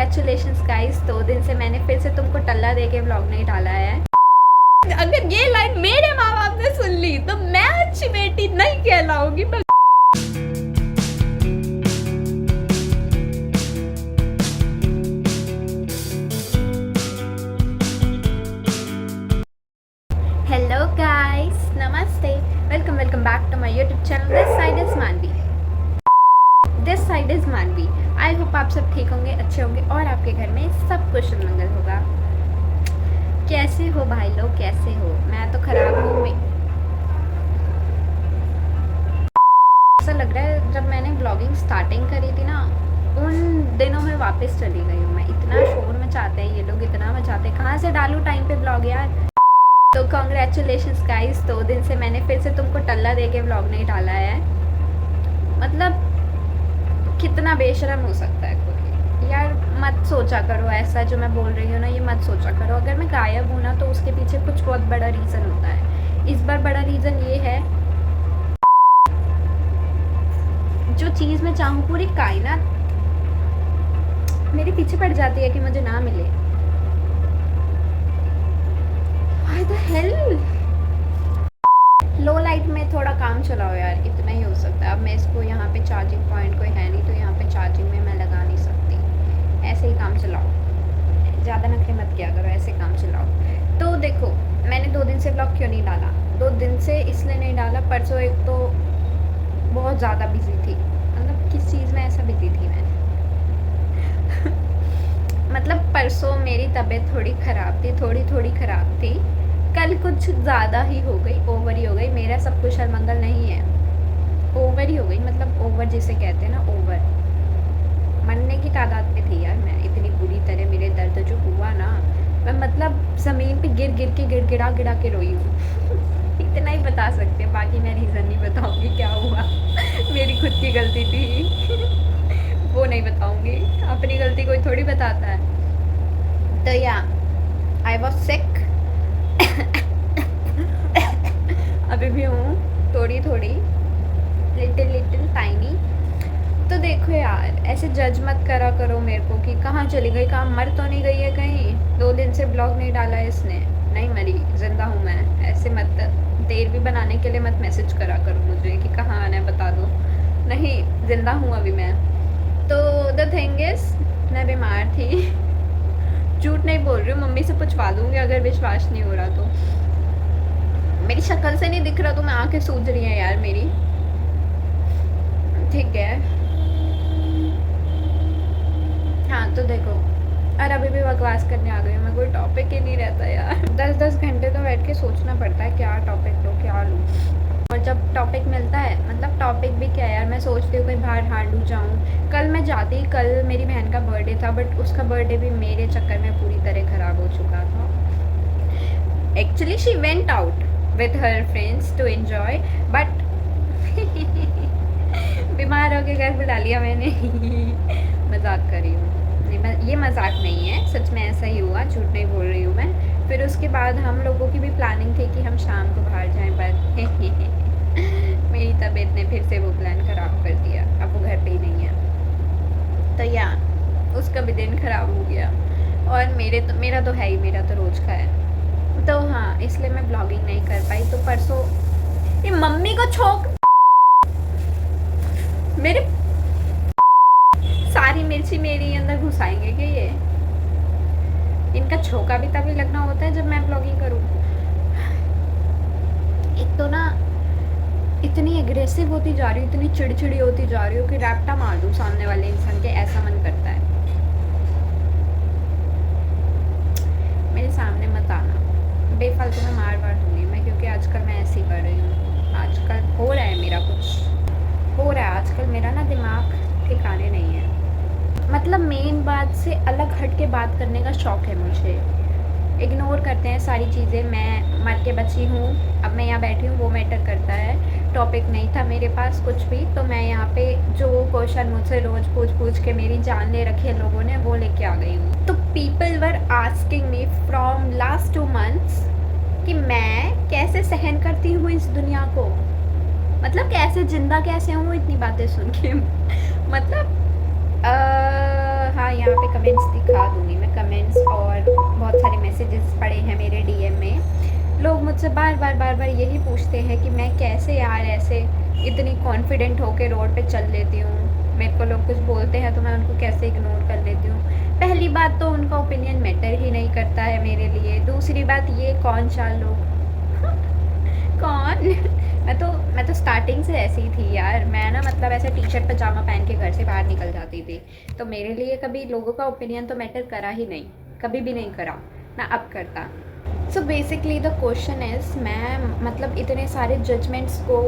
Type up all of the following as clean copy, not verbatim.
Congratulations guys, 2 दिन से मैंने फिर से तुमको टल्ला दे के व्लॉग नहीं डाला है। अगर ये लाइन मेरे माँ बाप ने सुन ली तो मैं अच्छी बेटी नहीं कहलाऊंगी। हेलो गाइस, नमस्ते, welcome back to my YouTube channel. This side is Manvi. I hope आप सब ठीक होंगे, अच्छे होंगे और आपके घर में सब कुशल मंगल होगा। कैसे हो भाई लोग, कैसे हो? मैं तो खराब हूँ। ऐसा लग रहा है जब मैंने ब्लॉगिंग स्टार्टिंग करी थी ना, उन दिनों में वापस चली गई हूँ मैं। इतना शोर मचाते हैं ये लोग, इतना मचाते हैं, कहाँ से डालूँ टाइम पे ब्लॉग यार। तो कॉन्ग्रेचुलेशंस गाइस, 2 दिन से मैंने फिर से तुमको टल्ला दे के ब्लॉग नहीं डाला है। मतलब कितना बेशरम हो सकता है कोई यार। मत सोचा करो ऐसा जो मैं बोल रही हूँ ना, ये मत सोचा करो। अगर मैं गायब हूँ ना तो उसके पीछे कुछ बहुत बड़ा रीज़न होता है। इस बार बड़ा रीज़न ये है, जो चीज़ मैं चाहूँ पूरी कायनात मेरे पीछे पड़ जाती है कि मुझे ना मिले। Why the hell? Low light में थोड़ा काम चलाओ यार, इतना ही हो सकता है। अब मैं इसको यहाँ पे चार्जिंग पॉइंट कोई है नहीं तो यहाँ पे चार्जिंग में मैं लगा नहीं सकती। ऐसे ही काम चलाओ, ज़्यादा नखरे मत किया करो, ऐसे काम चलाओ। तो देखो, मैंने 2 दिन से ब्लॉग क्यों नहीं डाला? 2 दिन से इसलिए नहीं डाला, परसों एक तो बहुत ज़्यादा बिजी थी। मतलब किस चीज़ में ऐसा बिजी थी मैं मतलब परसों मेरी तबीयत थोड़ी ख़राब थी, थोड़ी ख़राब थी। कल कुछ ज़्यादा ही हो गई, ओवर ही हो गई। मेरा सब कुशल मंगल नहीं है, ओवर ही हो गई। मतलब ओवर जिसे कहते हैं ना, ओवर मरने की तादाद पे थी यार मैं। इतनी बुरी तरह मेरे दर्द जो हुआ ना, मैं मतलब ज़मीन पे गिड़ा के रोई हूँ इतना ही बता सकते हैं, बाकी मैं रीज़न नहीं बताऊँगी क्या हुआ मेरी खुद की गलती थी वो नहीं बताऊँगी। अपनी गलती कोई थोड़ी बताता है। तो या आई वॉज सिक अभी भी हूँ, थोड़ी लिटिल टाइनी। तो देखो यार, ऐसे जज मत करा करो मेरे को कि कहाँ चली गई, कहाँ मर तो नहीं गई है कहीं। 2 दिन से ब्लॉग नहीं डाला है इसने। नहीं मरी, जिंदा हूँ मैं। ऐसे मत देर भी बनाने के लिए मत मैसेज करा करो मुझे कि कहाँ आना है बता दो। नहीं, जिंदा हूँ अभी मैं। तो द थिंग इज, मैं बीमार थी झूठ नहीं बोल रही हूँ, मम्मी से पूछवा दूँगी अगर विश्वास नहीं हो रहा तो। मेरी शक्ल से नहीं दिख रहा तो मैं आंखें सूज रही हैं यार मेरी, ठीक है। हाँ तो देखो, और अभी भी बकवास करने आ गई हूँ मैं। कोई टॉपिक ही नहीं रहता यार। 10-10 घंटे तो बैठ के सोचना पड़ता है क्या टॉपिक लो, क्या लूँ। और जब टॉपिक मिलता है, मतलब टॉपिक भी क्या यार, मैं सोचती हूँ कहीं बाहर हांडू जाऊँ। कल मैं जाती, कल मेरी बहन का बर्थडे था, बट उसका बर्थडे भी मेरे चक्कर में पूरी तरह ख़राब हो चुका था। Actually she went out with her friends to enjoy, but बीमार होके घर बुला लिया मैंने मजाक कर रही हूँ, ये मजाक नहीं है, सच में ऐसा ही हुआ, झूठ नहीं बोल रही हूँ मैं। फिर उसके बाद हम लोगों की भी प्लानिंग थी कि हम शाम को बाहर जाएं, पर मेरी तबीयत ने फिर से वो प्लान ख़राब कर दिया। अब वो घर पे ही नहीं है तो या उसका भी दिन ख़राब हो गया। और मेरा तो है ही, मेरा तो रोज़ का है। तो हाँ, इसलिए मैं ब्लॉगिंग नहीं कर पाई। तो परसों ये मम्मी को छोक मेरे सारी मिर्ची मेरी अंदर घुसाएंगे क्या ये? इनका छोका भी तभी लगना होता है जब मैं ब्लॉगिंग करूँ। एक तो ना इतनी एग्रेसिव होती जा रही हूँ, इतनी चिड़चिड़ी होती जा रही हूँ कि रैप्टा मार दूँ सामने वाले इंसान के, ऐसा मन करता है। मेरे सामने मत आना, बेफालतू में मार दूँगी मैं, क्योंकि आजकल मैं ऐसे ही कर रही हूँ। आजकल हो रहा है मेरा, कुछ हो रहा है आजकल। मेरा ना दिमाग ठिकाने नहीं है। मतलब मेन बात से अलग हट के बात करने का शौक़ है मुझे। इग्नोर करते हैं सारी चीज़ें। मैं मर के बची हूँ, अब मैं यहाँ बैठी हूँ, वो मैटर करता है। टॉपिक नहीं था मेरे पास कुछ भी, तो मैं यहाँ पे जो क्वेश्चन मुझसे रोज़ पूछ के मेरी जान ले रखी है लोगों ने, वो लेके आ गई हूँ। तो people were asking me from last 2 months कि मैं कैसे सहन करती हूँ इस दुनिया को, मतलब कैसे जिंदा कैसे हूँ, इतनी बातें सुन के मतलब हाँ, यहाँ पे कमेंट्स दिखा दूँगी मैं, कमेंट्स और बहुत सारे मैसेजेस पड़े हैं मेरे डीएम में। लोग मुझसे बार बार यही पूछते हैं कि मैं कैसे यार ऐसे इतनी कॉन्फिडेंट होके रोड पे चल लेती हूँ। मेरे को लोग कुछ बोलते हैं तो मैं उनको कैसे इग्नोर कर लेती हूँ। पहली बात तो उनका ओपिनियन मैटर ही नहीं करता है मेरे लिए। दूसरी बात ये कौन 4 लोग कौन मैं तो स्टार्टिंग से ऐसी ही थी यार। मैं ना मतलब ऐसे टी-शर्ट पजामा पहन के घर से बाहर निकल जाती थी। तो मेरे लिए कभी लोगों का ओपिनियन तो मैटर करा ही नहीं, कभी भी नहीं करा, ना अब करता। So basically the question is, मैं मतलब इतने सारे जजमेंट्स को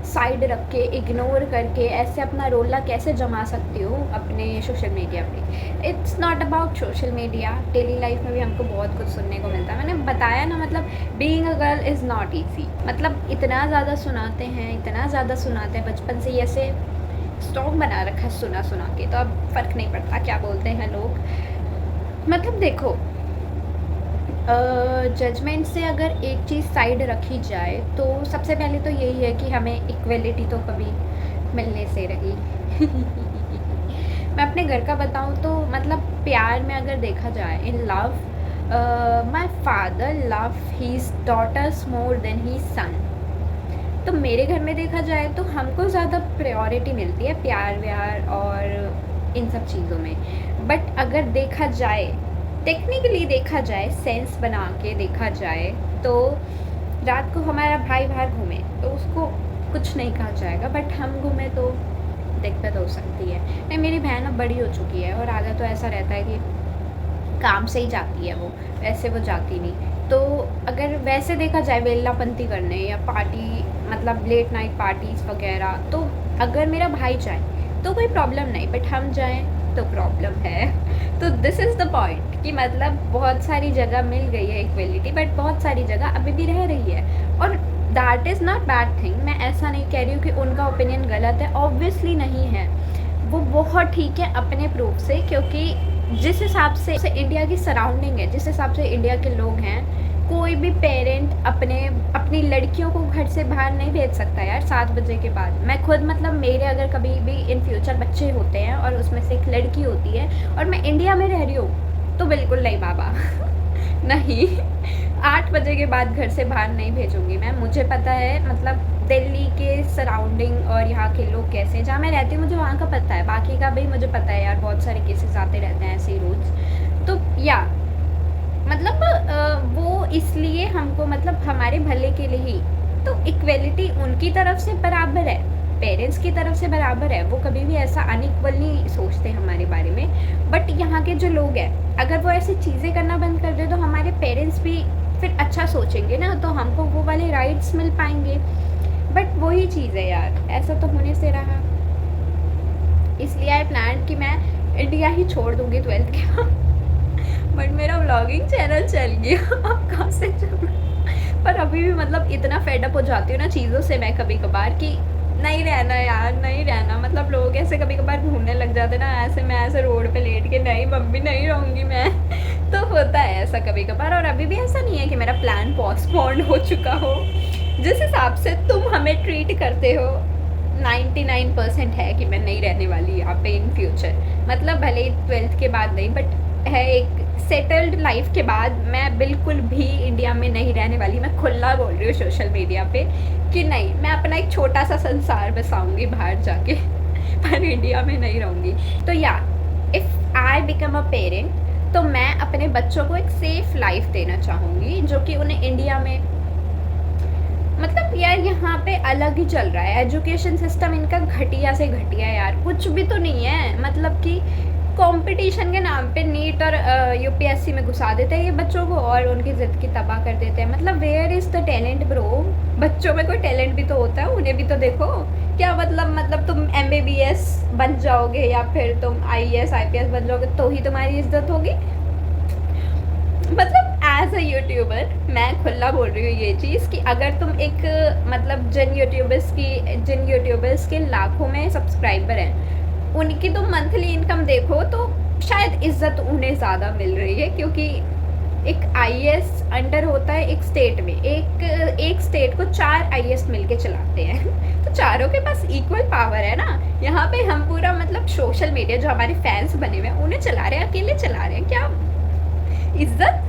साइड रख के इग्नोर करके ऐसे अपना रोला कैसे जमा सकती हूँ अपने सोशल मीडिया पे। It's not about social media, daily life में भी हमको बहुत कुछ सुनने को मिलता है। मैंने बताया ना, मतलब being a girl is not easy. मतलब इतना ज़्यादा सुनाते हैं बचपन से ही ऐसे स्टॉक बना रखा है सुना के, तो अब फ़र्क नहीं पड़ता क्या बोलते हैं लोग। मतलब देखो, जजमेंट से अगर एक चीज़ साइड रखी जाए तो सबसे पहले तो यही है कि हमें इक्वलिटी तो कभी मिलने से रही। मैं अपने घर का बताऊँ तो मतलब प्यार में अगर देखा जाए, in love, my father love his daughters more than he son. तो मेरे घर में देखा जाए तो हमको ज़्यादा प्रायोरिटी मिलती है प्यार व्यार और इन सब चीज़ों में। बट अगर देखा जाए, टेक्निकली देखा जाए, सेंस बना के देखा जाए, तो रात को हमारा भाई बाहर घूमे तो उसको कुछ नहीं कहा जाएगा, बट हम घूमे तो दिक्कत हो सकती है। नहीं, मेरी बहन अब बड़ी हो चुकी है और आधा तो ऐसा रहता है कि काम से ही जाती है वो, वैसे वो जाती नहीं। तो अगर वैसे देखा जाए वेल्लापंती करने या पार्टी, मतलब लेट नाइट पार्टीज़ वगैरह, तो अगर मेरा भाई जाए तो कोई प्रॉब्लम नहीं, बट हम जाएं तो प्रॉब्लम है। तो दिस इज़ द पॉइंट कि मतलब बहुत सारी जगह मिल गई है इक्वलिटी, बट बहुत सारी जगह अभी भी रह रही है, और that is not bad thing. मैं ऐसा नहीं कह रही हूँ कि उनका ओपिनियन गलत है, ऑब्वियसली नहीं है, वो बहुत ठीक है अपने प्रूफ से। क्योंकि जिस हिसाब से इंडिया की सराउंडिंग है, जिस हिसाब से इंडिया के लोग हैं, कोई भी पेरेंट अपनी लड़कियों को घर से बाहर नहीं भेज सकता यार 7 बजे के बाद। मैं खुद मतलब मेरे अगर कभी भी इन फ्यूचर बच्चे होते हैं और उसमें से एक लड़की होती है और मैं इंडिया में रह रही हूँ, तो बिल्कुल नहीं बाबा नहीं, 8 बजे के बाद घर से बाहर नहीं भेजूँगी मैं। मुझे पता है मतलब दिल्ली के सराउंडिंग और यहाँ के लोग कैसे हैं। जहाँ मैं रहती हूँ मुझे वहाँ का पता है, बाकी का भी मुझे पता है यार, बहुत सारे केसेस आते रहते हैं ऐसे ही रोज़। तो या मतलब वो इसलिए हमको मतलब हमारे भले के लिए ही, तो इक्वलिटी उनकी तरफ से बराबर है, पेरेंट्स की तरफ से बराबर है। वो कभी भी ऐसा अनइक्वल नहीं सोचते हमारे बारे में। बट यहाँ के जो लोग हैं, अगर वो ऐसी चीज़ें करना बंद कर दे तो हमारे पेरेंट्स भी फिर अच्छा सोचेंगे ना, तो हमको वो वाले राइट्स मिल पाएंगे। बट वही चीज़ है यार, ऐसा तो होने से रहा, इसलिए आई प्लान कि मैं इंडिया ही छोड़ दूँगी 12th के बाद। बट मेरा व्लॉगिंग चैनल चल गया, अब कहाँ से चल। पर अभी भी मतलब इतना फेडअप हो जाती हूँ ना चीज़ों से मैं कभी कभार कि नहीं रहना यार, नहीं रहना। मतलब लोग ऐसे कभी कभार घूमने लग जाते ना, ऐसे मैं ऐसे रोड पे लेट के, नहीं मम्मी नहीं रहूँगी मैं तो होता है ऐसा कभी कभार। और अभी भी ऐसा नहीं है कि मेरा प्लान पोस्टपोन्ड हो चुका हो। जिस हिसाब से तुम हमें ट्रीट करते हो, 99% है कि मैं नहीं रहने वाली यहाँ पे इन फ्यूचर। मतलब भले ही 12th के बाद नहीं, बट है एक सेटल्ड लाइफ के बाद मैं बिल्कुल भी इंडिया में नहीं रहने वाली। मैं खुला बोल रही हूँ सोशल मीडिया पे कि नहीं, मैं अपना एक छोटा सा संसार बसाऊंगी बाहर जाके पर इंडिया में नहीं रहूँगी। तो या if I become a parent, तो मैं अपने बच्चों को एक सेफ़ लाइफ देना चाहूँगी, जो कि उन्हें इंडिया में, मतलब यार यहाँ पे अलग ही चल रहा है एजुकेशन सिस्टम इनका, घटिया से घटिया यार, कुछ भी तो नहीं है। मतलब कि कंपटीशन के नाम पे नीट और यूपीएससी में घुसा देते हैं ये बच्चों को और उनकी ज़िद की तबाह कर देते हैं। मतलब where is the talent bro? बच्चों में कोई टैलेंट भी तो होता है, उन्हें भी तो देखो। क्या मतलब तुम एमबीबीएस बन जाओगे या फिर तुम आईएएस आईपीएस बन जाओगे तो ही तुम्हारी इज्जत होगी? मतलब एज अ यूट्यूबर मैं खुला बोल रही हूँ ये चीज़ कि अगर तुम एक मतलब जिन यूट्यूबर्स के लाखों में सब्सक्राइबर हैं, उनकी तुम मंथली इनकम देखो तो शायद इज़्ज़त उन्हें ज़्यादा मिल रही है, क्योंकि एक आईएएस अंडर होता है एक स्टेट में, एक स्टेट को 4 आईएएस मिलके चलाते हैं तो चारों के पास इक्वल पावर है ना। यहाँ पे हम पूरा मतलब सोशल मीडिया जो हमारे फैंस बने हुए हैं उन्हें चला रहे हैं, अकेले चला रहे हैं। क्या इज्जत,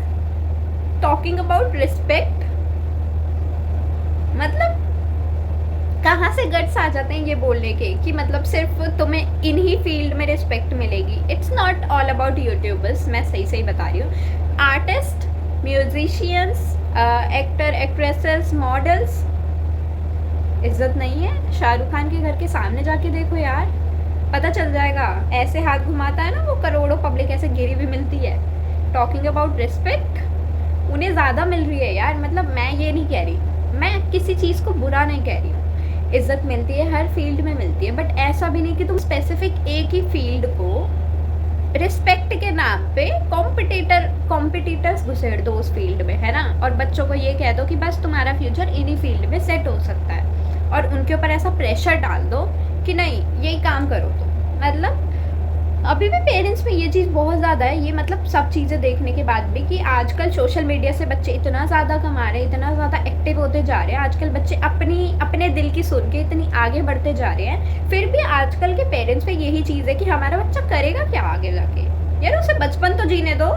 टॉकिंग अबाउट रिस्पेक्ट, मतलब कहाँ से गट्स आ जाते हैं ये बोलने के कि मतलब सिर्फ तुम्हें इन्हीं फील्ड में रिस्पेक्ट मिलेगी। It's not all about YouTubers, मैं सही सही बता रही हूँ। Artist, musicians, actor, actresses, models, इज्जत नहीं है। शाहरुख खान के घर के सामने जाके देखो यार, पता चल जाएगा। ऐसे हाथ घुमाता है ना वो, करोड़ों पब्लिक ऐसे गिरी हुई मिलती है। टॉकिंग अबाउट रिस्पेक्ट, उन्हें ज़्यादा मिल रही है यार। मतलब मैं ये नहीं कह रही, मैं किसी चीज़ को बुरा नहीं कह रही हूँ, इज्जत मिलती है, हर फील्ड में मिलती है, बट ऐसा भी नहीं कि तुम स्पेसिफिक एक ही फील्ड को रिस्पेक्ट के नाम पे कॉम्पिटिटर्स घुसेड़ दो उस फील्ड में, है ना। और बच्चों को ये कह दो कि बस तुम्हारा फ्यूचर इन्हीं फील्ड में सेट हो सकता है, और उनके ऊपर ऐसा प्रेशर डाल दो कि नहीं यही काम करो। तो मतलब अभी भी पेरेंट्स में ये चीज़ बहुत ज़्यादा है। ये मतलब सब चीज़ें देखने के बाद भी कि आजकल सोशल मीडिया से बच्चे इतना ज़्यादा कमा रहे हैं, इतना ज़्यादा एक्टिव होते जा रहे हैं। आजकल बच्चे अपने दिल की सुन के इतनी आगे बढ़ते जा रहे हैं, फिर भी आजकल के पेरेंट्स में यही चीज़ है कि हमारा बच्चा करेगा क्या आगे जाके। यार उसे बचपन तो जीने दो,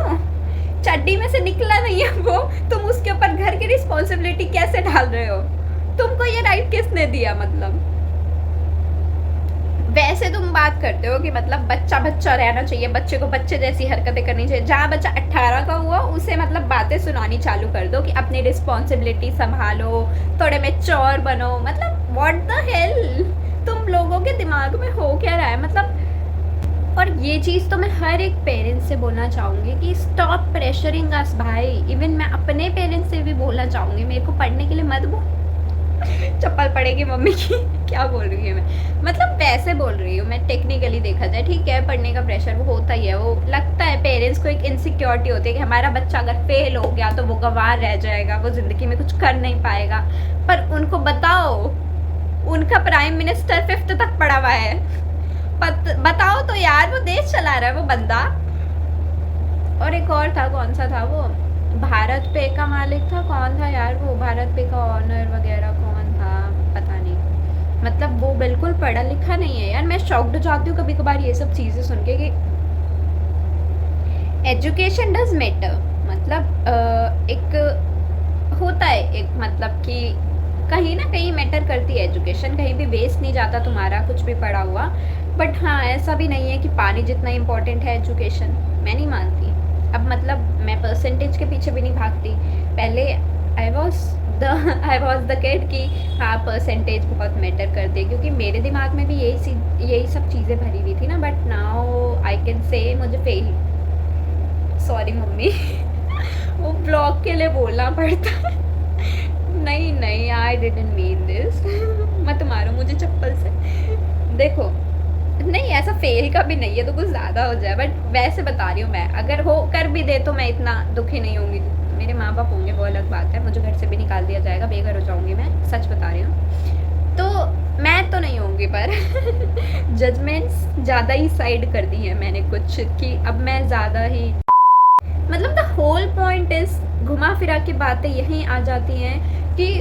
चड्डी में से निकला नहीं है वो, तुम उसके ऊपर घर की रिस्पॉन्सिबिलिटी कैसे डाल रहे हो? तुमको ये राइट किसने दिया? मतलब वैसे तुम बात करते हो कि मतलब बच्चा बच्चा रहना चाहिए, बच्चे को बच्चे जैसी हरकतें करनी चाहिए। जहाँ बच्चा 18 का हुआ उसे मतलब बातें सुनानी चालू कर दो कि अपनी रिस्पॉन्सिबिलिटी संभालो, थोड़े मैच्योर बनो। मतलब व्हाट द हेल, तुम लोगों के दिमाग में हो क्या रहा है? मतलब और ये चीज़ तो मैं हर एक पेरेंट्स से बोलना चाहूँगी कि स्टॉप प्रेशरिंग अस भाई। इवन मैं अपने पेरेंट्स से भी बोलना चाहूँगी, मेरे को पढ़ने के लिए मत बोल, चप्पल पड़ेगी मम्मी की। क्या बोल रही है मैं, मतलब वैसे बोल रही हूँ मैं। टेक्निकली देखा जाए ठीक है, पढ़ने का प्रेशर वो होता ही है, वो लगता है पेरेंट्स को, एक इनसिक्योरिटी होती है कि हमारा बच्चा अगर फेल हो गया तो वो गंवार रह जाएगा, वो ज़िंदगी में कुछ कर नहीं पाएगा। पर उनको बताओ, उनका प्राइम मिनिस्टर 5th तक पढ़ा हुआ है, बताओ तो यार, वो देश चला रहा है वो बंदा। और एक और था, कौन सा था वो, भारत पे का मालिक था, कौन था यार वो, भारत पे का ऑनर वगैरह कौन था पता नहीं। मतलब वो बिल्कुल पढ़ा लिखा नहीं है यार। मैं शॉक्ड हो जाती हूँ कभी कभार ये सब चीज़ें सुन के कि एजुकेशन डज मैटर। मतलब एक होता है एक, मतलब कि कहीं ना कहीं मैटर करती है एजुकेशन, कहीं भी वेस्ट नहीं जाता तुम्हारा कुछ भी पढ़ा हुआ। बट हाँ, ऐसा भी नहीं है कि पानी जितना इम्पोर्टेंट है एजुकेशन, मैं नहीं मानती। अब मतलब मैं परसेंटेज के पीछे भी नहीं भागती। पहले आई वॉज द किड कि हाँ परसेंटेज बहुत मैटर करती है, क्योंकि मेरे दिमाग में भी यही सब चीज़ें भरी हुई थी ना। But now I can say मुझे फेल, सॉरी मम्मी वो ब्लॉग के लिए बोलना पड़ता है। नहीं नहीं, आई डिडंट मीन दिस मत मारो मुझे चप्पल से। देखो नहीं, ऐसा फेल का भी नहीं है तो कुछ ज़्यादा हो जाए, बट वैसे बता रही हूँ मैं। अगर हो कर भी दे तो मैं इतना दुखी नहीं होंगी। मेरे माँ बाप होंगे वो अलग बात है, मुझे घर से भी निकाल दिया जाएगा, बेघर हो जाऊँगी मैं, सच बता रही हूँ। तो मैं तो नहीं होंगी, पर जजमेंट्स ज़्यादा ही साइड कर दी है मैंने कुछ, कि अब मैं ज़्यादा ही, मतलब द होल पॉइंट इज, घुमा फिरा के बातें यहीं आ जाती हैं कि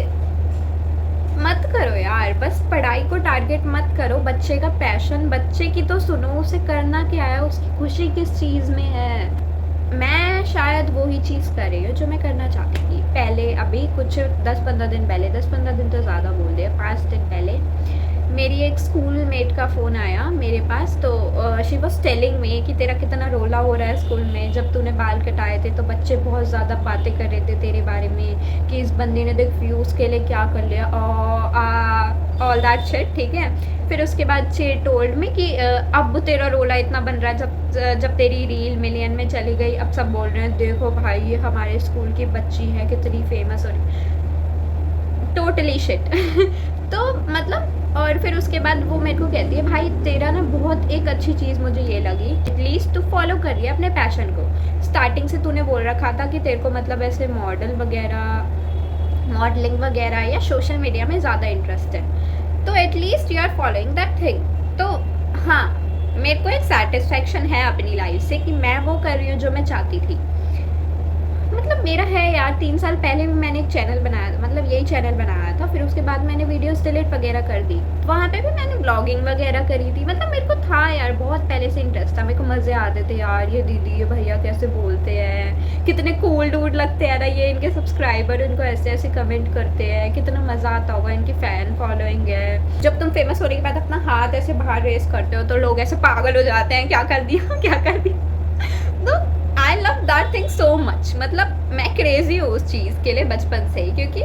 मत करो यार, बस पढ़ाई को टारगेट मत करो। बच्चे का पैशन, बच्चे की तो सुनो, उसे करना क्या है, उसकी खुशी किस चीज़ में है। मैं शायद वो ही चीज़ कर रही हूँ जो मैं करना चाहती थी पहले। अभी कुछ 10-15 दिन पहले, 10-15 दिन तो ज़्यादा बोल दिया, 5 दिन पहले मेरी एक स्कूल मेट का फ़ोन आया मेरे पास। तो शी वॉज टेलिंग मी कि तेरा कितना रोला हो रहा है स्कूल में, जब तूने बाल कटाए थे तो बच्चे बहुत ज़्यादा बातें कर रहे थे तेरे बारे में कि इस बंदी ने देख व्यूज़ के लिए क्या कर लिया, ऑल दैट शिट, ठीक है। फिर उसके बाद शी टोल्ड मी कि अब तेरा रोला इतना बन रहा है, जब तेरी रील मिलियन में चली गई, अब सब बोल रहे हैं देखो भाई ये हमारे स्कूल की बच्ची है कितनी फेमस हो रही, टोटली शिट। तो मतलब, और फिर उसके बाद वो मेरे को कहती है भाई तेरा ना बहुत एक अच्छी चीज़ मुझे ये लगी, एटलीस्ट तू फॉलो कर रही है अपने पैशन को। स्टार्टिंग से तूने बोल रखा था कि तेरे को मतलब ऐसे मॉडलिंग वगैरह या सोशल मीडिया में ज़्यादा इंटरेस्ट है, तो at least you are following that thing. तो हाँ, मेरे को एक सेटिस्फेक्शन है अपनी लाइफ से कि मैं वो कर रही हूँ जो मैं चाहती थी। मतलब मेरा है यार, 3 साल पहले भी मैंने एक चैनल बनाया था, मतलब यही चैनल बनाया था, फिर उसके बाद मैंने वीडियोस डिलीट वगैरह कर दी। वहाँ पे भी मैंने ब्लॉगिंग वगैरह करी थी, मतलब मेरे को था यार बहुत पहले से इंटरेस्ट था, मेरे को मज़े आते थे यार, ये दीदी ये भैया कैसे बोलते हैं, कितने कूल डूड लगते हैं ना ये, इनके सब्सक्राइबर इनको ऐसे ऐसे कमेंट करते हैं, कितना मज़ा आता होगा, इनकी फ़ैन फॉलोइंग है। जब तुम फेमस होने के बाद अपना हाथ ऐसे बाहर रेस करते हो तो लोग ऐसे पागल हो जाते हैं, क्या कर दिया क्या कर दिया। तो I love that thing so much, मतलब मैं क्रेजी हूँ उस चीज़ के लिए बचपन से ही, क्योंकि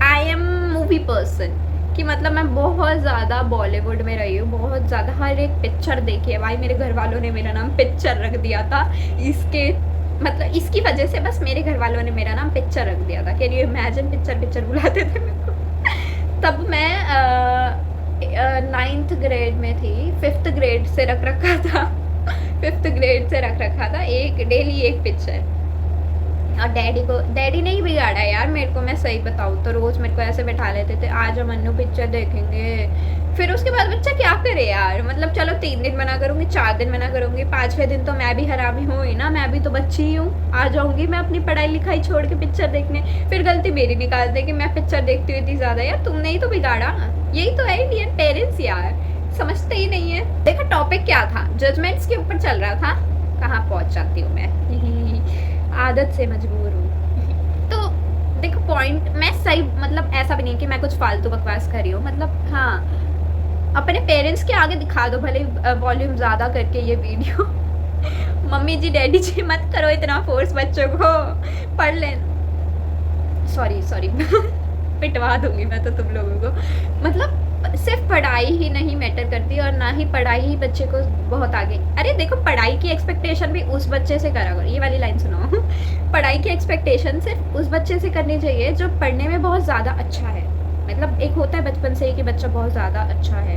आई एम मूवी पर्सन, कि मतलब मैं बहुत ज़्यादा बॉलीवुड में रही हूँ, बहुत ज़्यादा हर एक पिक्चर देखी है भाई। मेरे घर वालों ने मेरा नाम पिक्चर रख दिया था, इसके मतलब इसकी वजह से बस मेरे घर वालों ने मेरा नाम पिक्चर रख दिया था। Can you imagine, picture picture बुलाते थे मेरे को। तब मैं 9th ग्रेड में थी, 5th ग्रेड से रख रखा था 5th ग्रेड से रख रखा था एक डेली एक पिक्चर। और डैडी ने ही बिगाड़ा यार मेरे को, मैं सही बताऊँ तो रोज़ मेरे को ऐसे बैठा लेते थे, आज हम अन्नू पिक्चर देखेंगे। फिर उसके बाद बच्चा क्या करे यार, मतलब चलो 3 दिन मना करूँगी, 4 दिन मना करूँगी, 5वें दिन तो मैं भी हरामी हूँ ही ना, मैं भी तो बच्ची ही हूँ। आ जाऊँगी मैं अपनी पढ़ाई लिखाई छोड़ के पिक्चर देखने, फिर गलती मेरी निकाल दे कि मैं पिक्चर देखती हुई इतनी ज़्यादा। यार तुमने ही तो बिगाड़ा, यही तो है इंडियन पेरेंट्स यार, समझते ही नहीं है। देखो टॉपिक क्या था, जजमेंट्स के ऊपर चल रहा था, कहाँ पहुँच जाती हूँ मैं आदत से मजबूर हूँ। तो देखो पॉइंट मैं सही, मतलब ऐसा भी नहीं कि मैं कुछ फालतू बकवास कर रही हूँ, मतलब हाँ अपने पेरेंट्स के आगे दिखा दो भले वॉल्यूम ज़्यादा करके ये वीडियो मम्मी जी डैडी जी मत करो इतना फोर्स बच्चों को, पढ़ लेना, सॉरी पिटवा दूंगी मैं तो तुम लोगों को। मतलब सिर्फ पढ़ाई ही नहीं मैटर करती, और ना ही पढ़ाई ही बच्चे को बहुत आगे, अरे देखो पढ़ाई की एक्सपेक्टेशन भी उस बच्चे से करा करो, ये वाली लाइन सुनो पढ़ाई की एक्सपेक्टेशन सिर्फ उस बच्चे से करनी चाहिए जो पढ़ने में बहुत ज़्यादा अच्छा है। मतलब एक होता है बचपन से ही कि बच्चा बहुत ज़्यादा अच्छा है,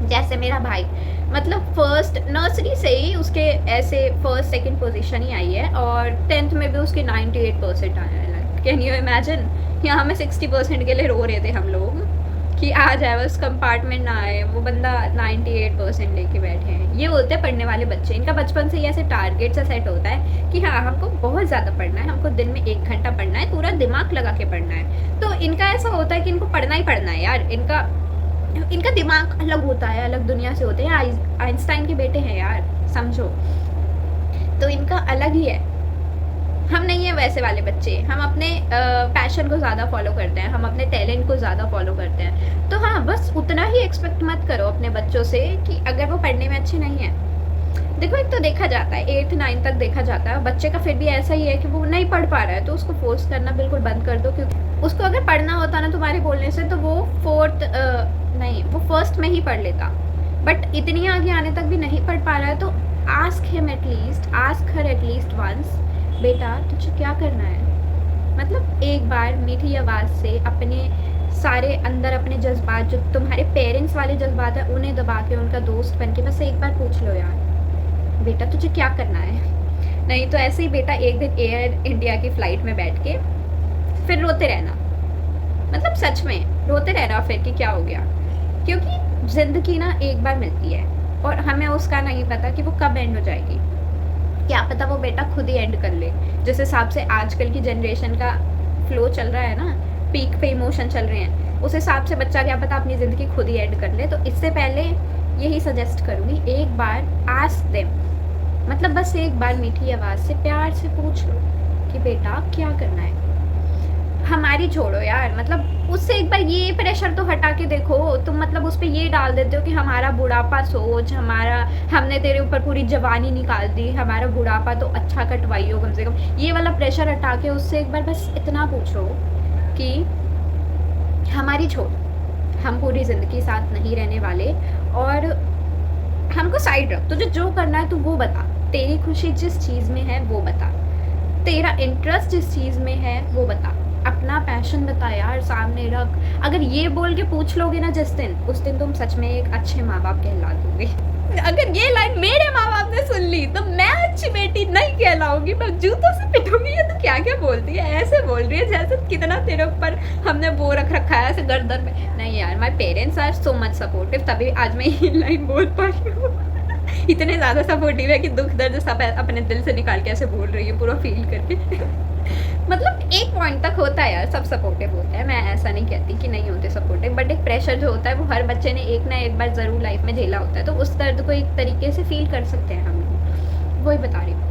जैसे मेरा भाई, मतलब फर्स्ट नर्सरी से ही उसके ऐसे फर्स्ट सेकंड पोजीशन ही आई है, और 10th में भी उसके 98% आया है। कैन यू इमेजिन, यहाँ में 60% के लिए रो रहे थे हम लोग कि आ जाए बस कंपार्टमेंट ना आए, वो बंदा 98% लेके बैठे हैं। ये बोलते हैं पढ़ने वाले बच्चे, इनका बचपन से ही ऐसे टारगेट सा सेट होता है कि हाँ हमको बहुत ज़्यादा पढ़ना है, हमको दिन में 1 घंटा पढ़ना है, पूरा दिमाग लगा के पढ़ना है। तो इनका ऐसा होता है कि इनको पढ़ना ही पढ़ना है यार, इनका दिमाग अलग होता है, अलग दुनिया से होते हैं, आइंस्टाइन के बेटे हैं यार, समझो। तो इनका अलग ही है, हम नहीं है वैसे वाले बच्चे, हम अपने पैशन को ज़्यादा फॉलो करते हैं, हम अपने टैलेंट को ज़्यादा फॉलो करते हैं। तो हाँ बस उतना ही एक्सपेक्ट मत करो अपने बच्चों से कि अगर वो पढ़ने में अच्छे नहीं हैं। देखो एक तो देखा जाता है 8th 9th तक देखा जाता है बच्चे का फिर भी ऐसा ही है कि वो नहीं पढ़ पा रहा है, तो उसको फोर्स करना बिल्कुल बंद कर दो, क्योंकि उसको अगर पढ़ना होता ना तुम्हारे बोलने से तो वो 1st में ही पढ़ लेता, बट इतनी आगे आने तक भी नहीं पढ़ पा रहा है। तो आस्क हर एटलीस्ट वंस, बेटा तुझे क्या करना है, मतलब एक बार मीठी आवाज़ से अपने सारे अंदर अपने जज्बात, जो तुम्हारे पेरेंट्स वाले जज्बात है उन्हें दबा के उनका दोस्त बन के बस एक बार पूछ लो यार बेटा तुझे क्या करना है। नहीं तो ऐसे ही बेटा एक दिन एयर इंडिया की फ़्लाइट में बैठ के फिर रोते रहना, मतलब सच में रोते रहना फिर कि क्या हो गया, क्योंकि ज़िंदगी ना एक बार मिलती है और हमें उसका नहीं पता कि वो कब एंड हो जाएगी। क्या पता वो बेटा खुद ही एंड कर ले, जिस हिसाब से आजकल की जनरेशन का फ्लो चल रहा है ना, पीक पे इमोशन चल रहे हैं, उस हिसाब से बच्चा क्या पता अपनी ज़िंदगी खुद ही एंड कर ले। तो इससे पहले यही सजेस्ट करूँगी, एक बार आस्क देम, मतलब बस एक बार मीठी आवाज़ से प्यार से पूछ लो कि बेटा क्या करना है। हमारी छोड़ो यार, मतलब उससे एक बार ये प्रेशर तो हटा के देखो तुम, मतलब उस पर ये डाल देते हो कि हमारा बुढ़ापा सोच, हमने तेरे ऊपर पूरी जवानी निकाल दी, हमारा बुढ़ापा तो अच्छा कटवाई हो कम से कम। ये वाला प्रेशर हटा के उससे एक बार बस इतना पूछो कि हमारी छोड़, हम पूरी ज़िंदगी साथ नहीं रहने वाले, और हमको साइड रख, तुझे जो करना है तू वो बता, तेरी खुशी जिस चीज़ में है वो बता, तेरा इंटरेस्ट जिस चीज़ में है वो बता, अपना पैशन बता यार, सामने रख। अगर ये बोल के पूछ लोगे ना जिस दिन, उस दिन तुम सच में एक अच्छे माँ बाप कहला दोगे। अगर ये लाइन मेरे माँ बाप ने सुन ली तो मैं अच्छी बेटी नहीं कहलाऊंगी, मैं जूतों से पिटूंगी। ये तो क्या क्या बोलती है, ऐसे बोल रही है जैसे कितना तेरे ऊपर हमने वो रख रखा है ऐसे गर्दन में। नहीं यार, my parents are so much supportive, तभी आज मैं ये लाइन बोल पा रही हूँ। इतने ज़्यादा सपोर्टिव है कि दुख दर्द सब अपने दिल से निकाल के ऐसे बोल रही है, पूरा फील करके। मतलब एक पॉइंट तक होता है यार, सब सपोर्टिव होते हैं, मैं ऐसा नहीं कहती कि नहीं होते सपोर्टिव, बट एक प्रेशर जो होता है वो हर बच्चे ने एक ना एक बार ज़रूर लाइफ में झेला होता है, तो उस दर्द को एक तरीके से फील कर सकते हैं हम लोग। वही बता रही हूँ,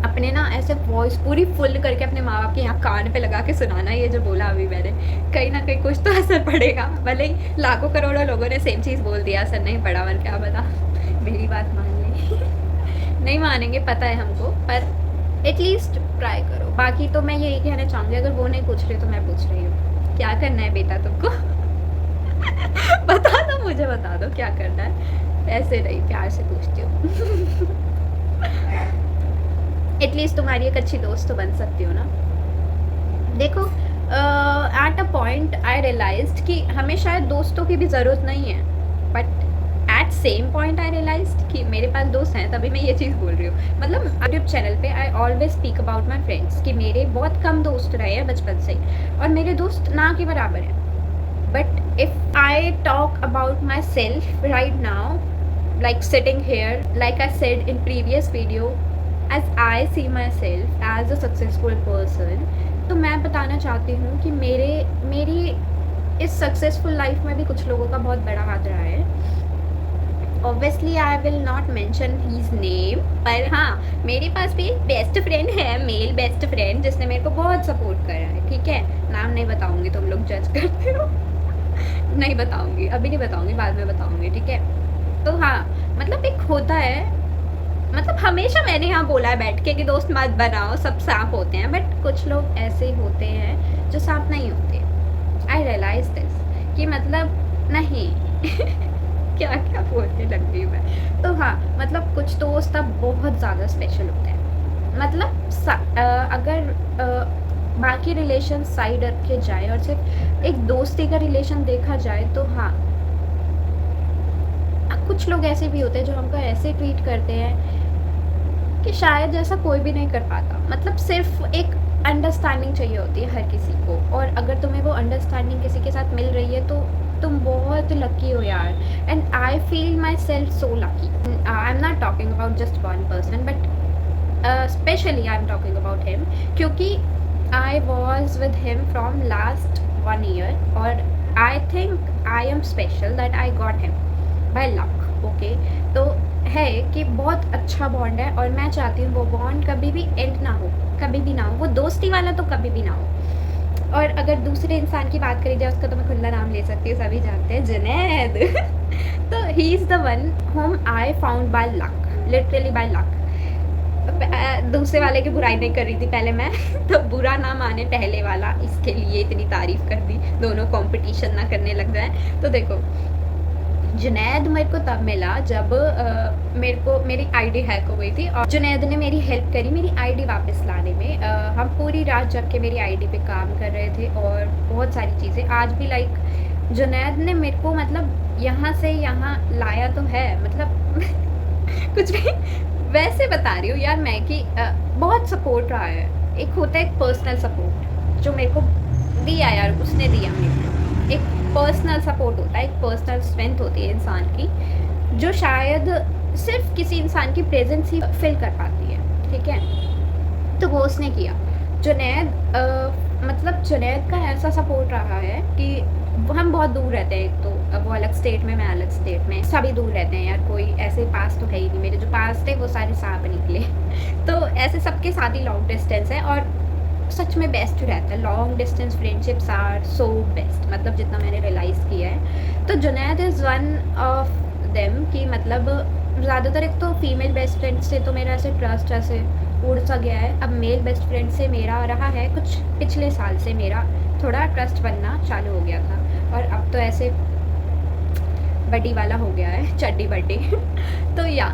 अपने ना ऐसे वॉइस पूरी फुल करके अपने माँ बाप के यहाँ कान पे लगा के सुनाना, ये जो बोला अभी मैंने, कहीं ना कहीं कुछ तो असर पड़ेगा। भले ही लाखों करोड़ों लोगों ने सेम चीज़ बोल दिया, असर नहीं पड़ा, और क्या पता मेरी बात मान ले। नहीं मानेंगे पता है हमको, पर एटलीस्ट ट्राई करो। बाकी तो मैं यही कहना चाहूँगी, अगर वो नहीं पूछ रहे तो मैं पूछ रही हूँ, क्या करना है बेटा तुमको? बता दो, मुझे बता दो क्या करना है, ऐसे नहीं प्यार से पूछती हूँ। एटलीस्ट तुम्हारी एक अच्छी दोस्त तो बन सकती हो ना। देखो, at a point I realized कि हमें शायद दोस्तों की भी ज़रूरत नहीं है, but at same point I realized कि मेरे पास दोस्त हैं, तभी मैं ये चीज़ बोल रही हूँ। मतलब यूट्यूब चैनल पे I always speak about my friends कि मेरे बहुत कम दोस्त रहे हैं बचपन से, और मेरे दोस्त ना के बराबर हैं। But if I talk about my self right now, like sitting here, like I said in previous video, as I see myself as a successful person, तो मैं बताना चाहती हूँ कि मेरी इस सक्सेसफुल लाइफ में भी कुछ लोगों का बहुत बड़ा हाथ रहा है। Obviously I will not mention his name, पर हाँ, मेरे पास भी एक बेस्ट फ्रेंड है, मेल बेस्ट फ्रेंड, जिसने मेरे को बहुत सपोर्ट करा है। ठीक है, नाम नहीं बताऊँगी, तुम लोग जज करते हो। नहीं बताऊँगी, अभी नहीं बताऊँगी, बाद में बताऊँगी, ठीक है। तो हाँ, मतलब एक होता है, मतलब हमेशा मैंने यहाँ बोला है बैठ के कि दोस्त मत बनाओ, सब सांप होते हैं, बट कुछ लोग ऐसे होते हैं जो सांप नहीं होते। आई रियलाइज दिस कि मतलब नहीं। क्या क्या बोलने लग गई मैं। तो हाँ, मतलब कुछ दोस्त अब बहुत ज़्यादा स्पेशल होते हैं। मतलब अगर बाकी रिलेशन साइड रखे जाए और सिर्फ एक दोस्ती का रिलेशन देखा जाए, तो हाँ, कुछ लोग ऐसे भी होते हैं जो हमको ऐसे ट्रीट करते हैं कि शायद जैसा कोई भी नहीं कर पाता। मतलब सिर्फ एक अंडरस्टैंडिंग चाहिए होती है हर किसी को, और अगर तुम्हें वो अंडरस्टैंडिंग किसी के साथ मिल रही है तो तुम बहुत लकी हो यार। And I feel myself so lucky. I am not talking about just one person, but specially I am talking about him, क्योंकि I was with him from last 1 year, और I think I am special that I got him by luck. Okay, तो है कि बहुत अच्छा bond है, और मैं चाहती हूँ वो बॉन्ड कभी भी एंड ना हो, कभी भी ना हो, वो दोस्ती वाला तो कभी भी ना हो। और अगर दूसरे इंसान की बात करी जाए, उसका तो मैं खुला नाम ले सकती हूँ, सभी जानते हैं, जुनैद। तो he is the one home I found by luck, literally by luck. दूसरे वाले की बुराई नहीं कर रही थी पहले मैं, तो बुरा ना माने पहले वाला, इसके लिए इतनी तारीफ कर दी, दोनों कंपटीशन ना करने लग जाए। तो देखो, जुनैद मेरे को तब मिला जब मेरे को मेरी आईडी हैक हो गई थी, और जुनैद ने मेरी हेल्प करी मेरी आईडी वापस लाने में। हम पूरी रात जग के मेरी आईडी पे काम कर रहे थे, और बहुत सारी चीज़ें आज भी लाइक जुनैद ने मेरे को मतलब यहाँ से यहाँ लाया तो है, मतलब कुछ भी वैसे बता रही हूँ यार मैं कि बहुत सपोर्ट रहा है। एक होता है एक पर्सनल सपोर्ट जो मेरे को दिया यार, उसने दिया मेरे को। एक पर्सनल सपोर्ट होता है, एक पर्सनल स्ट्रेंथ होती है इंसान की, जो शायद सिर्फ किसी इंसान की प्रेजेंस ही फिल कर पाती है। ठीक है, तो वो उसने किया। जुनैद मतलब जुनैद का ऐसा सपोर्ट रहा है कि हम बहुत दूर रहते हैं, एक तो वो अलग स्टेट में, मैं अलग स्टेट में, सभी दूर रहते हैं यार, कोई ऐसे पास तो है ही नहीं। मेरे जो पास थे वो सारे सांप निकले। तो ऐसे सबके साथ ही लॉन्ग डिस्टेंस है, और सच में बेस्ट रहता है। Long distance friendships are so best, मतलब जितना मैंने रियलाइज़ किया है। तो Junaid is one of them कि मतलब ज़्यादातर एक तो फीमेल बेस्ट फ्रेंड से तो मेरा ऐसे ट्रस्ट ऐसे उड़ सा गया है। अब मेल बेस्ट फ्रेंड से मेरा रहा है कुछ पिछले साल से मेरा थोड़ा ट्रस्ट बनना चालू हो गया था, और अब तो ऐसे बड्डी वाला हो गया है, चड्डी बड्डी। तो या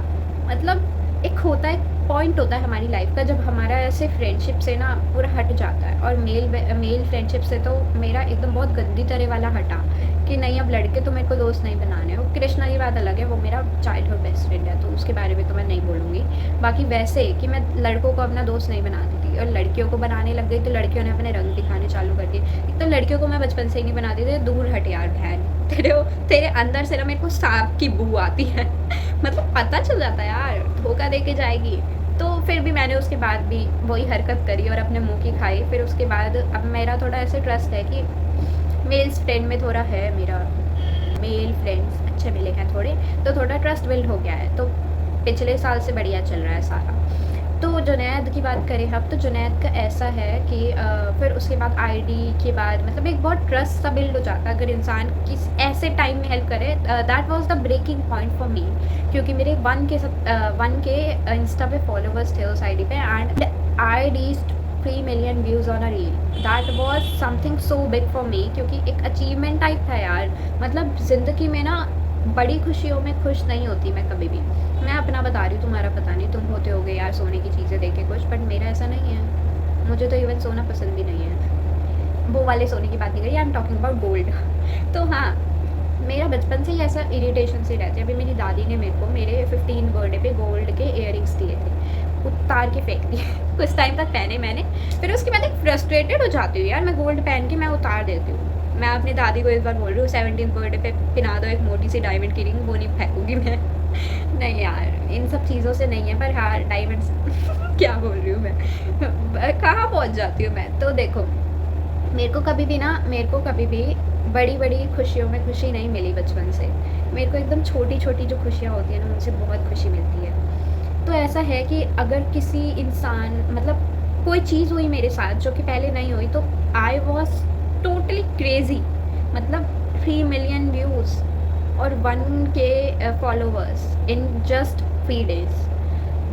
मतलब एक होता है, पॉइंट होता है हमारी लाइफ का जब हमारा ऐसे फ्रेंडशिप से ना पूरा हट जाता है। और मेल फ्रेंडशिप से तो मेरा एकदम बहुत गंदी तरह वाला हटा कि नहीं, अब लड़के तो मेरे को दोस्त नहीं बनाने हो। कृष्णा की बात अलग है, वो मेरा चाइल्डहुड बेस्ट फ्रेंड है, तो उसके बारे में तो मैं नहीं बोलूँगी। बाकी वैसे कि मैं लड़कों को अपना दोस्त नहीं बनाती थी, और लड़कियों को बनाने लग गई तो लड़कियों ने अपने रंग दिखाने चालू कर दिए। एक तो लड़कियों को मैं बचपन से ही नहीं बनाती थी, दूर हट यार बहन, तेरे अंदर से ना मेरे को सांप की बू आती है। मतलब पता चल जाता है यार धोखा दे के जाएगी। तो फिर भी मैंने उसके बाद भी वही हरकत करी और अपने मुँह की खाई। फिर उसके बाद अब मेरा थोड़ा ऐसे ट्रस्ट है कि मेल्स फ्रेंड में थोड़ा है, मेरा मेल फ्रेंड्स अच्छे मिले हैं थोड़े, तो थोड़ा ट्रस्ट बिल्ड हो गया है। तो पिछले साल से बढ़िया चल रहा है सारा। तो जुनैद की बात करें हम, तो जुनैद का ऐसा है कि फिर उसके बाद आईडी के बाद मतलब एक बहुत ट्रस्ट सा बिल्ड हो जाता है अगर इंसान किस ऐसे टाइम में हेल्प करे। That was the breaking point for me, क्योंकि मेरे 1 के इंस्टा पे फॉलोवर्स थे उस आईडी पे, and I reached 3 million views on a reel. That was something so big for me, क्योंकि एक अचीवमेंट टाइप था यार। मतलब ज़िंदगी में ना बड़ी खुशियों में खुश नहीं होती मैं कभी भी। मैं अपना बता रही हूँ, तुम्हारा पता नहीं, तुम होते होगे यार सोने की चीज़ें देख के खुश, बट मेरा ऐसा नहीं है। मुझे तो इवन सोना पसंद भी नहीं है। वो वाले सोने की बात नहीं करी, आई एम टॉकिंग अबाउट गोल्ड। तो हाँ, मेरा बचपन से ही ऐसा इरिटेशन से रहती है। अभी मेरी दादी ने मेरे को मेरे 15 बर्थडे पे गोल्ड के इयररिंग्स दिए थे, उतार के फेंक दिए। कुछ टाइम तक पहने मैंने, फिर उसके बाद एक फ्रस्ट्रेटेड हो जाती हूँ यार, मैं गोल्ड पहन के मैं उतार देती हूँ। मैं अपनी दादी को इस बार बोल रही हूँ 17th बर्थडे पे पिना दो एक मोटी सी डायमंड की रिंग, वो नहीं फेंकूँगी मैं। नहीं यार, इन सब चीज़ों से नहीं है, पर हाँ डायमंड्स क्या बोल रही हूँ मैं, कहाँ पहुँच जाती हूँ मैं। तो देखो, मेरे को कभी भी बड़ी बड़ी खुशियों में खुशी नहीं मिली बचपन से। मेरे को एकदम छोटी छोटी जो खुशियाँ होती हैं ना, उनसे बहुत खुशी मिलती है। तो ऐसा है कि अगर किसी इंसान मतलब कोई चीज़ हुई मेरे साथ जो कि पहले नहीं हुई, तो आई वॉज टोटली क्रेजी। मतलब 3 मिलियन व्यूज़ और 1K followers in just 3 days,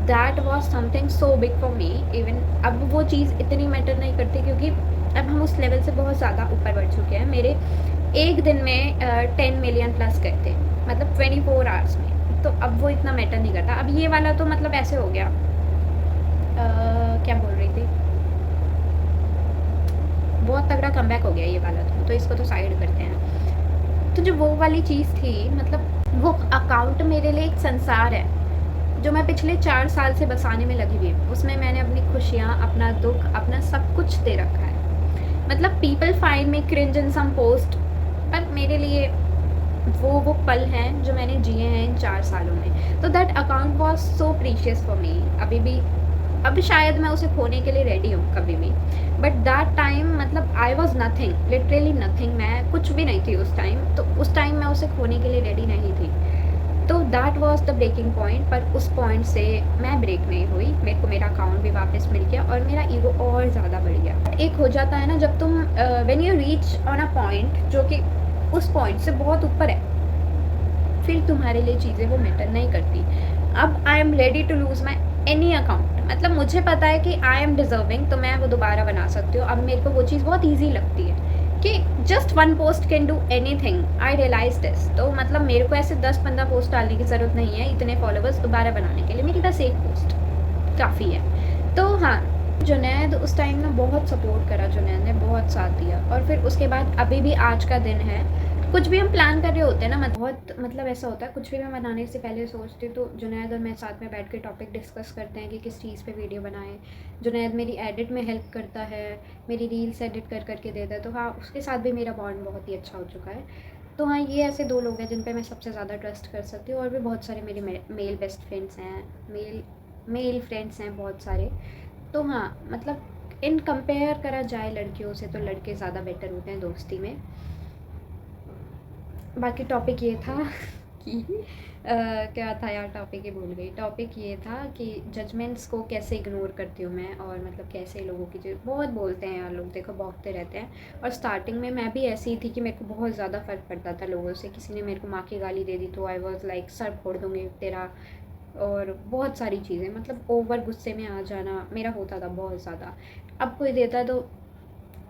that was something so big for me. Even अब वो चीज़ इतनी मैटर नहीं करती, क्योंकि अब हम उस लेवल से बहुत ज़्यादा ऊपर बढ़ चुके हैं। मेरे एक दिन में 10 मिलियन प्लस गए थे, मतलब 24 आवर्स में। तो अब वो इतना मैटर नहीं करता। अब ये वाला तो मतलब ऐसे हो गया, क्या बोल रही थी, बहुत तगड़ा कमबैक हो गया ये वाला, तो इसको तो साइड करते हैं। तो जो वो वाली चीज़ थी, मतलब वो अकाउंट मेरे लिए एक संसार है जो मैं पिछले 4 साल से बसाने में लगी हुई हूँ। उसमें मैंने अपनी खुशियाँ, अपना दुख, अपना सब कुछ दे रखा है। मतलब पीपल फाइंड मी क्रिंज इन सम पोस्ट, पर मेरे लिए वो पल हैं जो मैंने जिए हैं इन 4 सालों में। तो that account was so precious for me. अभी भी अब शायद मैं उसे खोने के लिए रेडी हूँ कभी भी, बट दैट टाइम मतलब I was nothing, literally nothing. मैं कुछ भी नहीं थी उस टाइम। तो उस टाइम मैं उसे खोने के लिए रेडी नहीं थी। तो that was the breaking point. पर उस पॉइंट से मैं ब्रेक नहीं हुई। मेरे को मेरा अकाउंट भी वापस मिल गया और मेरा ईगो और ज़्यादा बढ़ गया। एक हो जाता है ना जब तुम when you reach on a point जो कि उस पॉइंट से बहुत ऊपर है, फिर तुम्हारे लिए चीज़ें वो मैटर नहीं करती। अब I am ready to lose my any account. मतलब मुझे पता है कि आई एम डिज़र्विंग, तो मैं वो दोबारा बना सकती हूँ। अब मेरे को वो चीज़ बहुत ईजी लगती है कि just 1 post can do anything. I realise this. तो मतलब मेरे को ऐसे 10-15 पोस्ट डालने की ज़रूरत नहीं है इतने फॉलोवर्स दोबारा बनाने के लिए। मेरी बस एक पोस्ट काफ़ी है। तो हाँ, जुनैद उस टाइम ना बहुत सपोर्ट करा, जुनैद ने बहुत साथ दिया। और फिर उसके बाद अभी भी आज का दिन है, कुछ भी हम प्लान कर रहे होते हैं ना, बहुत मतलब ऐसा होता है, कुछ भी मैं बनाने से पहले सोचती हूँ तो जुनैद और मैं साथ में बैठ के टॉपिक डिस्कस करते हैं कि किस चीज़ पे वीडियो बनाएं। जुनैद मेरी एडिट में हेल्प करता है, मेरी रील्स एडिट कर करके देता है। तो हाँ, उसके साथ भी मेरा बॉन्ड बहुत ही अच्छा हो चुका है। तो हाँ, ये ऐसे 2 लोग हैं जिन पे मैं सबसे ज़्यादा ट्रस्ट कर सकती हूँ। और भी बहुत सारे मेरे मेल बेस्ट फ्रेंड्स हैं, मेल फ्रेंड्स हैं बहुत सारे। तो हाँ, मतलब इन कंपेयर करा जाए लड़कियों से, तो लड़के ज़्यादा बेटर होते हैं दोस्ती में। बाकी टॉपिक ये था कि क्या था यार, टॉपिक ही भूल गई। टॉपिक ये था कि जजमेंट्स को कैसे इग्नोर करती हूँ मैं, और मतलब कैसे लोगों की जो बहुत बोलते हैं यार लोग, देखो भौंकते रहते हैं। और स्टार्टिंग में मैं भी ऐसी ही थी कि मेरे को बहुत ज़्यादा फ़र्क पड़ता था लोगों से। किसी ने मेरे को माँ की गाली दे दी तो आई वॉज लाइक सर फोड़ दूँगी तेरा, और बहुत सारी चीज़ें, मतलब ओवर गुस्से में आ जाना मेरा होता था बहुत ज़्यादा। अब कोई देता है तो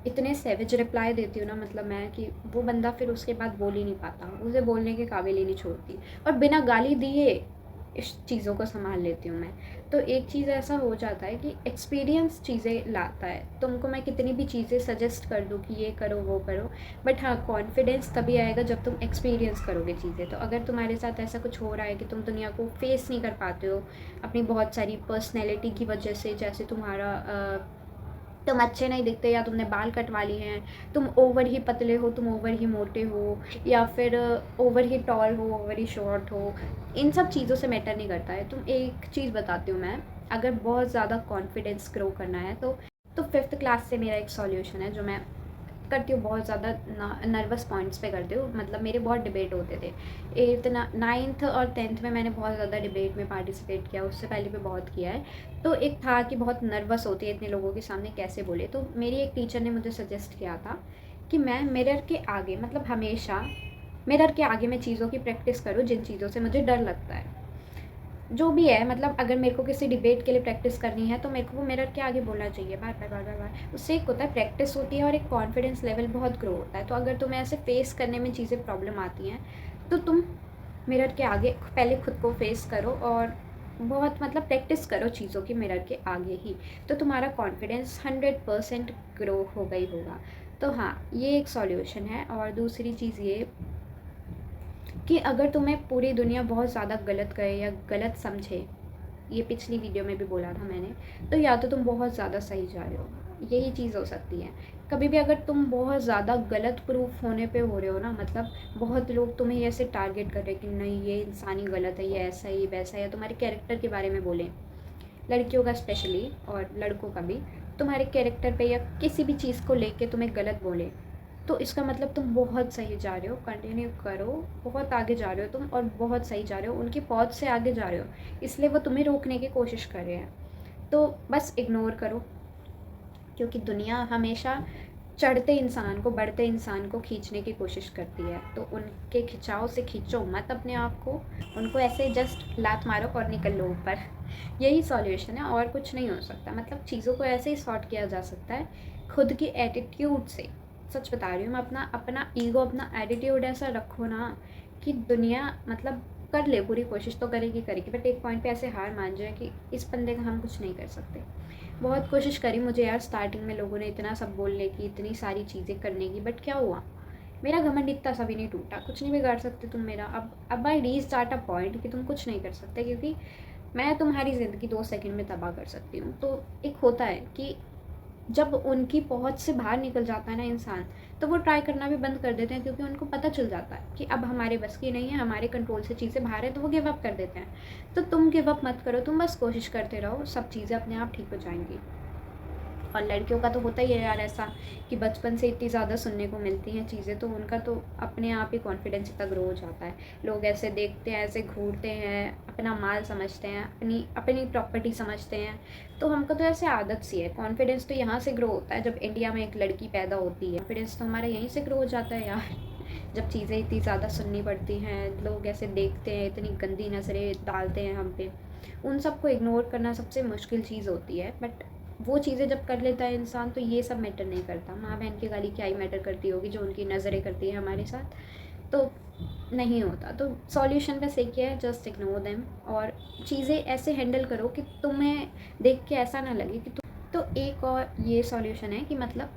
इतने सैवेज रिप्लाई देती हूँ ना, मतलब मैं, कि वो बंदा फिर उसके बाद बोल ही नहीं पाता, उसे बोलने के काबिल ही नहीं छोड़ती। और बिना गाली दिए इस चीज़ों को संभाल लेती हूँ मैं। तो एक चीज़ ऐसा हो जाता है कि एक्सपीरियंस चीज़ें लाता है। तुमको मैं कितनी भी चीज़ें सजेस्ट कर दूँ कि ये करो वो करो, बट हाँ, कॉन्फिडेंस तभी आएगा जब तुम एक्सपीरियंस करोगे चीज़ें। तो अगर तुम्हारे साथ ऐसा कुछ हो रहा है कि तुम दुनिया को फेस नहीं कर पाते हो अपनी बहुत सारी पर्सनैलिटी की वजह से, जैसे तुम्हारा तुम अच्छे नहीं दिखते, या तुमने बाल कटवा लिए हैं, तुम ओवर ही पतले हो, तुम ओवर ही मोटे हो, या फिर ओवर ही टॉल हो, ओवर ही शॉर्ट हो, इन सब चीज़ों से मैटर नहीं करता है। तुम एक चीज़ बताती हूँ मैं, अगर बहुत ज़्यादा कॉन्फिडेंस ग्रो करना है तो 5th क्लास से मेरा एक सॉल्यूशन है जो मैं करती हूँ, बहुत ज़्यादा नर्वस पॉइंट्स पे करती हूँ। मतलब मेरे बहुत डिबेट होते थे 8th 9th और 10th में, मैंने बहुत ज़्यादा डिबेट में पार्टिसिपेट किया, उससे पहले भी बहुत किया है। तो एक था कि बहुत नर्वस होती है इतने लोगों के सामने कैसे बोले, तो मेरी एक टीचर ने मुझे सजेस्ट किया था कि मैं मिरर के आगे, मतलब हमेशा मिरर के आगे मैं चीज़ों की प्रैक्टिस करूँ जिन चीज़ों से मुझे डर लगता है, जो भी है। मतलब अगर मेरे को किसी डिबेट के लिए प्रैक्टिस करनी है तो मेरे को वो मिरर के आगे बोलना चाहिए बार बार बार बार बार। उससे एक होता है प्रैक्टिस होती है और एक कॉन्फिडेंस लेवल बहुत ग्रो होता है। तो अगर तुम्हें ऐसे फेस करने में चीज़ें प्रॉब्लम आती हैं तो तुम मिरर के आगे पहले खुद को फेस करो और बहुत मतलब प्रैक्टिस करो चीज़ों की मिरर के आगे ही, तो तुम्हारा कॉन्फिडेंस 100% ग्रो होगा ही होगा। तो हाँ, ये एक सॉल्यूशन है। और दूसरी चीज़ ये कि अगर तुम्हें पूरी दुनिया बहुत ज़्यादा गलत कहे या गलत समझे, ये पिछली वीडियो में भी बोला था मैंने, तो या तो तुम बहुत ज़्यादा सही जा रहे हो, यही चीज़ हो सकती है। कभी भी अगर तुम बहुत ज़्यादा गलत प्रूफ होने पे हो रहे हो ना, मतलब बहुत लोग तुम्हें ऐसे टारगेट कर रहे हैं कि नहीं ये इंसान ही गलत है, ये ऐसा ही वैसा है, या तुम्हारे कैरेक्टर के बारे में बोलें, लड़कियों का स्पेशली और लड़कों का भी, तुम्हारे कैरेक्टर पे या किसी भी चीज़ को लेके तुम्हें गलत बोले, तो इसका मतलब तुम बहुत सही जा रहे हो, कंटिन्यू करो, बहुत आगे जा रहे हो तुम, और बहुत सही जा रहे हो, उनकी पहुंच से आगे जा रहे हो, इसलिए वो तुम्हें रोकने की कोशिश कर रहे हैं। तो बस इग्नोर करो, क्योंकि दुनिया हमेशा चढ़ते इंसान को, बढ़ते इंसान को खींचने की कोशिश करती है। तो उनके खिंचाव से खींचो मत अपने आप को, उनको ऐसे जस्ट लात मारो और निकल लो ऊपर। यही सॉल्यूशन है, और कुछ नहीं हो सकता। मतलब चीज़ों को ऐसे ही सॉर्ट किया जा सकता है खुद की एटीट्यूड से। सच बता रही हूँ मैं, अपना अपना ईगो, अपना एटीट्यूड ऐसा रखो ना कि दुनिया मतलब कर ले, पूरी कोशिश तो करेगी करेगी, बट एक पॉइंट पे ऐसे हार मान जाए कि इस बंदे का हम कुछ नहीं कर सकते। बहुत कोशिश करी मुझे यार, स्टार्टिंग में लोगों ने इतना सब बोलने की, इतनी सारी चीज़ें करने की, बट क्या हुआ, मेरा घमंड इतना सा भी नहीं टूटा। कुछ नहीं बिगाड़ सकते तुम मेरा। अब I reach start a point कि तुम कुछ नहीं कर सकते, क्योंकि मैं तुम्हारी ज़िंदगी 2 सेकंड में तबाह कर सकती हूँ। तो एक होता है कि जब उनकी पहुँच से बाहर निकल जाता है ना इंसान, तो वो ट्राई करना भी बंद कर देते हैं, क्योंकि उनको पता चल जाता है कि अब हमारे बस की नहीं है, हमारे कंट्रोल से चीज़ें बाहर है, तो वो गिव अप कर देते हैं। तो तुम गिव अप मत करो, तुम बस कोशिश करते रहो, सब चीज़ें अपने आप ठीक हो जाएंगी। और लड़कियों का तो होता ही है यार ऐसा कि बचपन से इतनी ज़्यादा सुनने को मिलती हैं चीज़ें, तो उनका तो अपने आप ही कॉन्फिडेंस इतना ग्रो हो जाता है। लोग ऐसे देखते हैं, ऐसे घूरते हैं, अपना माल समझते हैं, अपनी अपनी प्रॉपर्टी समझते हैं। तो हमको तो ऐसे आदत सी है। कॉन्फिडेंस तो यहाँ से ग्रो होता है जब इंडिया में एक लड़की पैदा होती है। कॉन्फिडेंस तो हमारा यहीं से ग्रो हो जाता है यार। जब चीज़ें इतनी ज़्यादा सुननी पड़ती हैं, लोग ऐसे देखते हैं, इतनी गंदी नज़रें डालते हैं हम पे, उन सबको इग्नोर करना सबसे मुश्किल चीज़ होती है। बट वो चीज़ें जब कर लेता है इंसान, तो ये सब मैटर नहीं करता। माँ बहन की गाली क्या ही मैटर करती होगी, जो उनकी नज़रें करती है हमारे साथ, तो नहीं होता। तो सॉल्यूशन बस एक ही है, जस्ट इग्नोर देम, और चीज़ें ऐसे हैंडल करो कि तुम्हें देख के ऐसा ना लगे कि तो एक और ये सॉल्यूशन है कि मतलब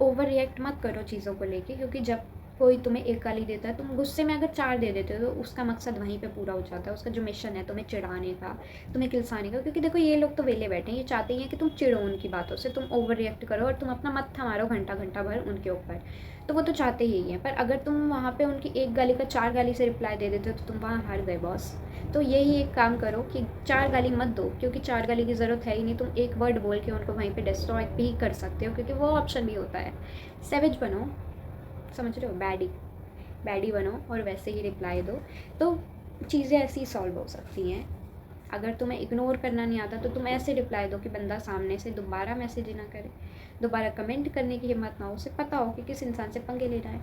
ओवर रिएक्ट मत करो चीज़ों को लेके, क्योंकि जब कोई तुम्हें एक गाली देता है, तुम गुस्से में अगर 4 दे देते हो, तो उसका मकसद वहीं पे पूरा हो जाता है। उसका जो मिशन है तुम्हें चिढ़ाने का, तुम्हें किलसाने का, क्योंकि देखो ये लोग तो वेले बैठे हैं, ये चाहते ही हैं कि तुम चिढ़ो उनकी बातों से, तुम ओवर रिएक्ट करो और तुम अपना मत्था मारो घंटा घंटा भर उनके ऊपर। तो वो तो चाहते ही हैं, पर अगर तुम वहाँ पे उनकी एक गाली का 4 गाली से रिप्लाई दे देते हो, तो तुम वहाँ हार गए बॉस। तो यही एक काम करो कि 4 गाली मत दो, क्योंकि 4 गाली की ज़रूरत है ही नहीं। तुम एक वर्ड बोल के उनको वहीं पे डिस्ट्रॉय भी कर सकते हो, क्योंकि वो ऑप्शन भी होता है। सेवेज बनो, समझ रहे हो, बैडी बनो और वैसे ही रिप्लाई दो, तो चीज़ें ऐसी सॉल्व हो सकती हैं। अगर तुम्हें इग्नोर करना नहीं आता, तो तुम ऐसे रिप्लाई दो कि बंदा सामने से दोबारा मैसेज ही ना करे, दोबारा कमेंट करने की हिम्मत ना हो, उसे पता हो कि किस इंसान से पंगे ले रहा है।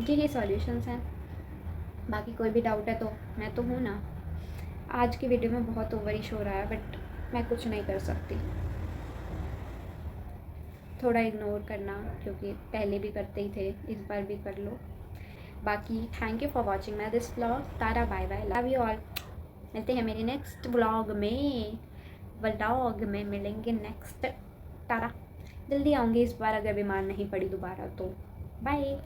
यही सॉल्यूशंस हैं। बाकी कोई भी डाउट है तो मैं तो हूँ ना। आज की वीडियो में बहुत ओवरिश हो रहा है, बट मैं कुछ नहीं कर सकती। थोड़ा इग्नोर करना, क्योंकि पहले भी करते ही थे, इस बार भी कर लो। बाकी thank you for watching my this vlog. तारा, bye bye, love you all. मिलते हैं मेरे नेक्स्ट व्लॉग में मिलेंगे नेक्स्ट। तारा, जल्दी आऊँगी इस बार, अगर बीमार नहीं पड़ी दोबारा तो। बाय।